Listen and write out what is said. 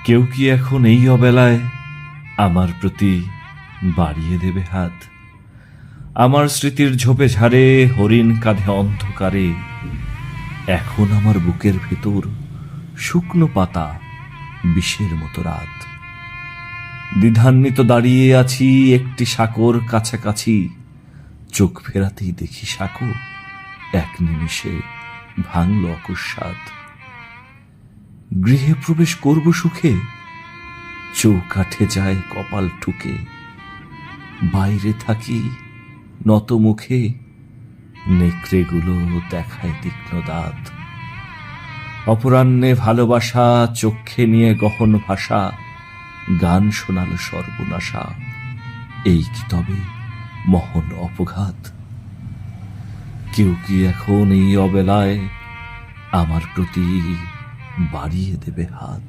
কেউ কি এখন এই অবেলায় আমার প্রতি বাড়িয়ে দেবে হাত? আমার স্মৃতির ঝোপে ঝাড়ে হরিণ কাঁধে অন্ধকারে এখন আমার বুকের ভেতর শুকনো পাতা, বিষের মতো রাত। দ্বিধান্বিত দাঁড়িয়ে আছি একটি সাঁকোর কাছাকাছি, চোখ ফেরাতেই দেখি সাঁকো এক নিমিষে ভাঙল অকস্মাৎ। গৃহে প্রবেশ করব সুখে, চৌকাঠে যায় কপাল ঠুকে। বাইরে থাকি নত মুখে, নেকড়েগুলো দেখায় তীক্ষ্ণ দাঁত। অপরাহ্নে ভালোবাসা চক্ষে নিয়ে গহন ভাষা, গান শোনালো সর্বনাশা। এই কি তবে মহৎ অপঘাত? কেউ কি এখন এই অবেলায় আমার প্রতি বাড়িয়ে দেবে হাত?